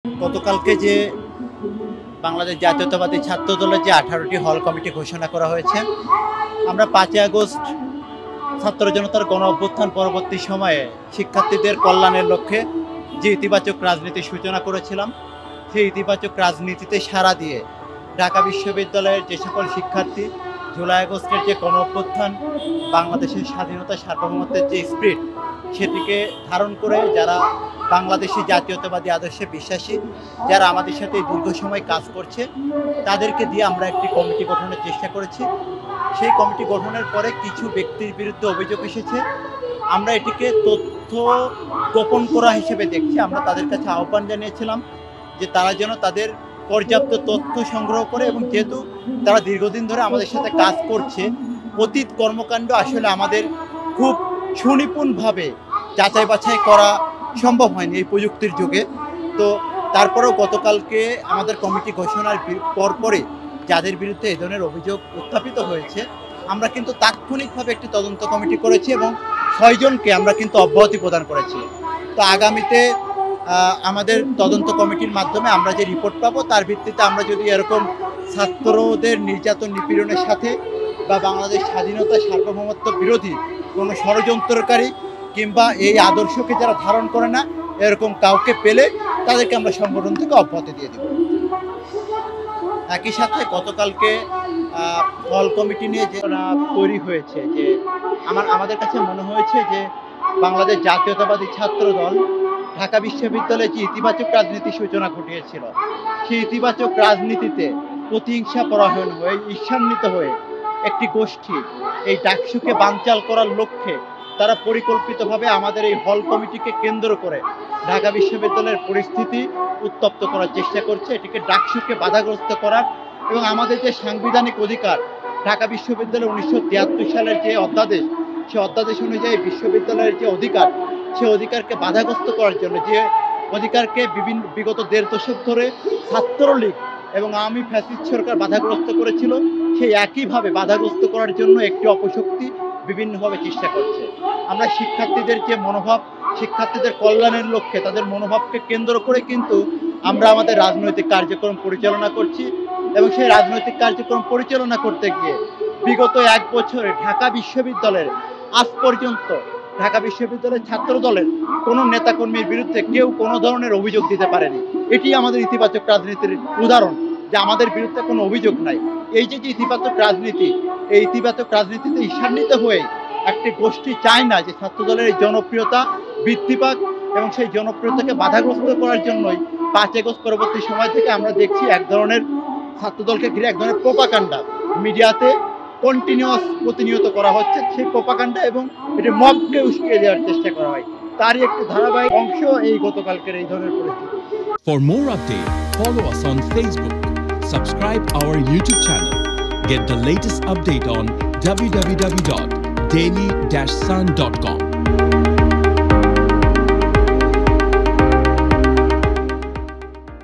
গতকালকে যে বাংলাদেশ জাতীয়তাবাদী ছাত্র দলের যে 18টি হল কমিটি ঘোষণা করা হয়েছে, আমরা 5 আগস্ট ছাত্র জনতার গণ অভ্যুত্থান পরবর্তী সময়ে শিক্ষার্থীদের কল্যাণের লক্ষ্যে যে ইতিবাচক রাজনীতির সূচনা করেছিলাম, সেই ইতিবাচক রাজনীতিতে সাড়া দিয়ে ঢাকা বিশ্ববিদ্যালয়ের যে সকল শিক্ষার্থী জুলাই আগস্টের যে গণ অভ্যুত্থান, বাংলাদেশের স্বাধীনতা সার্বভৌমত্বের যে স্পিরিট, সেটিকে ধারণ করে যারা বাংলাদেশি জাতীয়তাবাদী আদর্শে বিশ্বাসী, যারা আমাদের সাথে দীর্ঘ সময় কাজ করছে, তাদেরকে দিয়ে আমরা একটি কমিটি গঠনের চেষ্টা করেছি। সেই কমিটি গঠনের পরে কিছু ব্যক্তির বিরুদ্ধে অভিযোগ এসেছে। আমরা এটিকে তথ্য গোপন করা হিসেবে দেখছি। আমরা তাদের কাছে আহ্বান জানিয়েছিলাম যে তারা যেন তাদের পর্যাপ্ত তথ্য সংগ্রহ করে, এবং যেহেতু তারা দীর্ঘদিন ধরে আমাদের সাথে কাজ করছে, অতীত কর্মকাণ্ড আসলে আমাদের খুব সুনিপুণভাবে যাচাই বাছাই করা সম্ভব হয়নি এই প্রযুক্তির যুগে। তো তারপরেও গতকালকে আমাদের কমিটি ঘোষণার পরপরই যাদের বিরুদ্ধে এ ধরনের অভিযোগ উত্থাপিত হয়েছে, আমরা কিন্তু তাৎক্ষণিকভাবে একটি তদন্ত কমিটি করেছি এবং 6 জনকে আমরা কিন্তু অব্যাহতি প্রদান করেছি। তো আগামীতে আমাদের তদন্ত কমিটির মাধ্যমে আমরা যে রিপোর্ট পাবো, তার ভিত্তিতে আমরা যদি এরকম ছাত্রদের নির্যাতন নিপীড়নের সাথে বা বাংলাদেশ স্বাধীনতা সার্বভৌমত্ব বিরোধী কোনো ষড়যন্ত্রকারী কিংবা এই আদর্শকে যারা ধারণ করে না, এরকম কাউকে পেলে তাদেরকে আমরা সংগঠন থেকে অব্যাহতি দিয়ে দেব। একই সাথে গতকালকে হল কমিটি নিয়ে যে তৈরি হয়েছে, যে আমাদের কাছে মনে হয়েছে যে বাংলাদেশ জাতীয়তাবাদী ছাত্র দল ঢাকা বিশ্ববিদ্যালয়ে যে ইতিবাচক রাজনীতির সূচনা ঘটিয়েছিল, সেই ইতিবাচক রাজনীতিতে প্রতিহিংসা পরায়ণ হয়ে, ঈর্ষান্বিত হয়ে একটি গোষ্ঠী এই ডাকসুকে বানচাল করার লক্ষ্যে তারা পরিকল্পিতভাবে আমাদের এই হল কমিটিকে কেন্দ্র করে ঢাকা বিশ্ববিদ্যালয়ের পরিস্থিতি উত্তপ্ত করার চেষ্টা করছে। এটিকে ডাকসুকে বাধাগ্রস্ত করার এবং আমাদের যে সাংবিধানিক অধিকার, ঢাকা বিশ্ববিদ্যালয়ের 1973 সালের যে অধ্যাদেশ, সেই অধ্যাদেশ অনুযায়ী বিশ্ববিদ্যালয়ের যে অধিকার, সেই অধিকারকে বাধাগ্রস্ত করার জন্য, যে অধিকারকে বিগত 1.5 দশক ধরে ছাত্রলীগ এবং আওয়ামী ফ্যাসিস্ট সরকার বাধাগ্রস্ত করেছিল, সেই একইভাবে বাধাগ্রস্ত করার জন্য একটি অপশক্তি বিভিন্নভাবে চেষ্টা করছে। আমরা শিক্ষার্থীদের যে মনোভাব, শিক্ষার্থীদের কল্যাণের লক্ষ্যে তাদের মনোভাবকে কেন্দ্র করে কিন্তু আমরা আমাদের রাজনৈতিক কার্যক্রম পরিচালনা করছি, এবং সেই রাজনৈতিক কার্যক্রম পরিচালনা করতে গিয়ে বিগত 1 বছরে ঢাকা বিশ্ববিদ্যালয়ের আজ পর্যন্ত ঢাকা বিশ্ববিদ্যালয়ের ছাত্র দলের কোনো নেতাকর্মীর বিরুদ্ধে কেউ কোনো ধরনের অভিযোগ দিতে পারেনি। এটি আমাদের ইতিবাচক রাজনীতির উদাহরণ, যে আমাদের বিরুদ্ধে কোনো অভিযোগ নাই। এই যে ইতিবাচক রাজনীতি, এই ইতিবাচক রাজনীতিতে ঈর্ষান্বিত হয়ে একটি গোষ্ঠী চায় না যে ছাত্রদলের এই জনপ্রিয়তা বৃদ্ধি পাক, এবং সেই জনপ্রিয়তাকে বাধাগ্রস্ত করার জন্যই 5 আগস্ট পরবর্তী সময় থেকে আমরা দেখছি এক ধরনের ছাত্রদলকে ঘিরে এক ধরনের প্রোপাগান্ডা মিডিয়াতে কন্টিনিউয়াস প্রতিনিয়ত করা হচ্ছে। সেই প্রোপাগান্ডা এবং এটি মবকে উস্কিয়ে দেওয়ার চেষ্টা করা হয়, তারই একটি ধারাবাহিক অংশ এই গতকালকের এই ধরনের পরিস্থিতি। For more updates, follow us on Facebook, subscribe our YouTube channel, get the latest update on www.daily-sun.com.